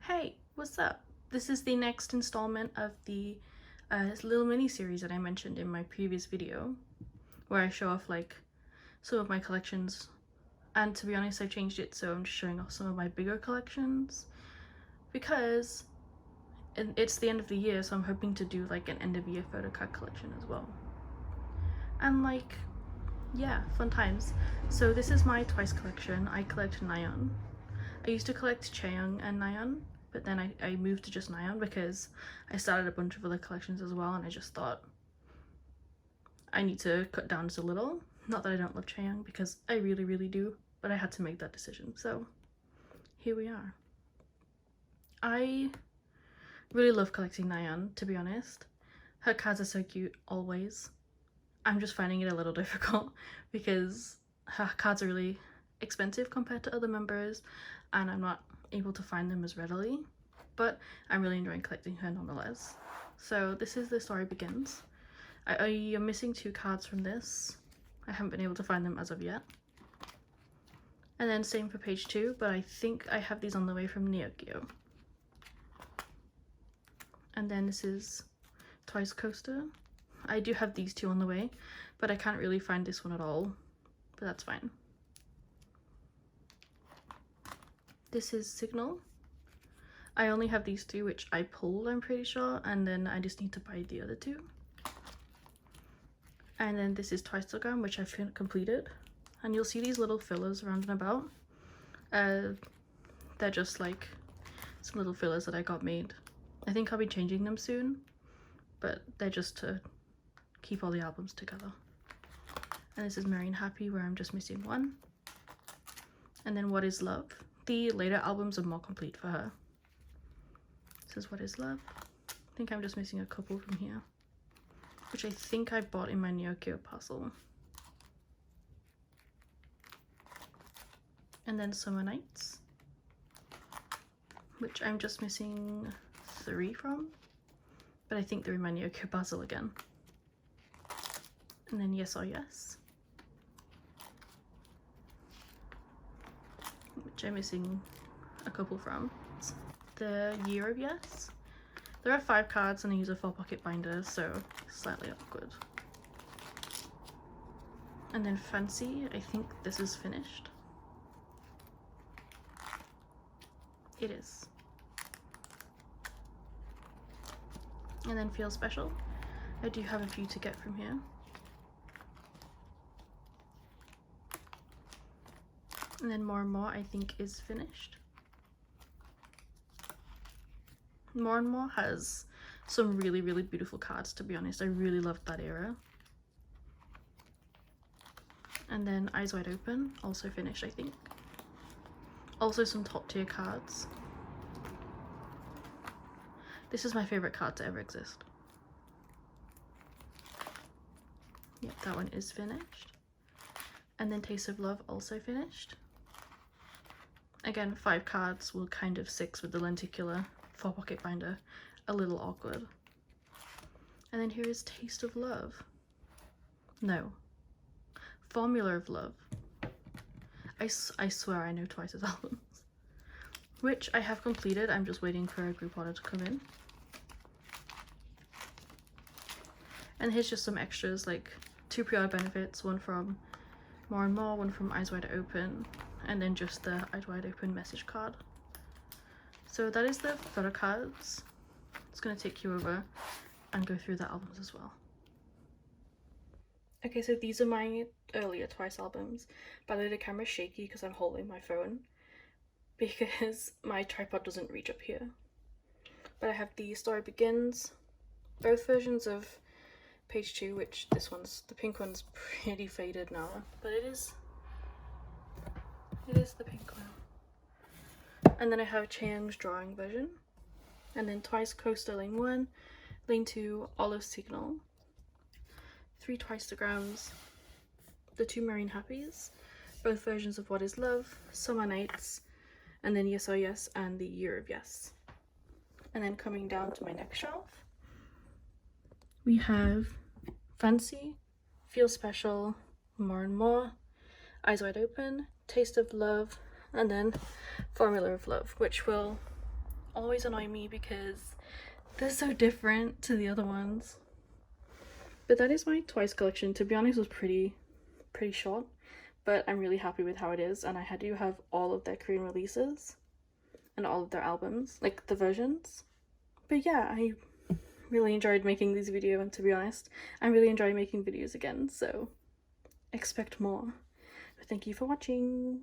Hey, what's up? This is the next installment of the little mini series that I mentioned in my previous video, where I show off like some of my collections. And to be honest, I changed it so I'm just showing off some of my bigger collections because it's the end of the year, so I'm hoping to do like an end of year photo card collection as well. And like, yeah, fun times. So this is my Twice collection. I collect Nyan. I used to collect Chaeyoung and Nyan, but then I moved to just Nyan because I started a bunch of other collections as well, and I just thought I need to cut down just a little. Not that I don't love Chaeyoung, because I really do, but I had to make that decision, so here we are. I really love collecting Nyan, to be honest. Her cards are so cute, always. I'm just finding it a little difficult because her cards are really expensive compared to other members, and I'm not able to find them as readily, but I'm really enjoying collecting her nonetheless. So this is The Story Begins. I am missing 2 cards from this. I haven't been able to find them as of yet. And then same for page 2, but I think I have these on the way from Neokyo. And then this is Twice Coaster. I do have these 2 on the way, but I can't really find this one at all, but that's fine. This is Signal. I only have these 2, which I pulled, I'm pretty sure, and then I just need to buy the other 2. And then this is Twiceogram, which I've completed. And you'll see these little fillers around and about. They're just like some little fillers that I got made. I think I'll be changing them soon, but they're just to keep all the albums together. And this is Marine Happy, where I'm just missing 1. And then What Is Love. The later albums are more complete for her. This is What Is Love. I think I'm just missing a couple from here, which I think I bought in my Neokyo parcel. And then Summer Nights, which I'm just missing 3 from, but I think they're in my Neokyo parcel again. And then Yes or Yes, which I'm missing a couple from. The Year of Yes. There are 5 cards and I use a 4-pocket binder, so slightly awkward. And then Fancy, I think this is finished. It is. And then Feel Special. I do have a few to get from here. And then More and More, I think, is finished. More and More has some really beautiful cards, to be honest. I really loved that era. And then Eyes Wide Open, also finished, I think. Also some top tier cards. This is my favorite card to ever exist. Yep, that one is finished. And then Taste of Love, also finished. Again, 5 cards, well, kind of 6 with the lenticular 4-pocket binder. A little awkward. And then here is Taste of Love. No. Formula of Love. I swear I know Twice's albums. Which I have completed. I'm just waiting for a group order to come in. And here's just some extras, like 2 pre-order benefits, 1 from More and More, 1 from Eyes Wide Open, and then just the Eyes Wide Open message card. So that is the photo cards. It's going to take you over and go through the albums as well. Okay, so these are my earlier Twice albums. By the way, the camera's shaky because I'm holding my phone because my tripod doesn't reach up here. But I have The Story Begins, both versions of page 2, which this one's, the pink one's pretty faded now, but it is the pink one. And then I have Chaeyoung's drawing version, and then Twice Coaster Lane 1, Lane 2, Olive Signal, 3 Twiceograms, the 2 Marine Happies, both versions of What Is Love, Summer Nights, and then Yes or Yes and the Year of Yes. And then coming down to my next shelf, we have Fancy, Feel Special, More and More, Eyes Wide Open, Taste of Love, and then Formula of Love, which will always annoy me because they're so different to the other ones. But that is my Twice collection. To be honest, it was pretty short, but I'm really happy with how it is, and I do have all of their Korean releases and all of their albums, like the versions. But yeah, I really enjoyed making these videos, and to be honest, I'm really enjoying making videos again, so expect more. But thank you for watching.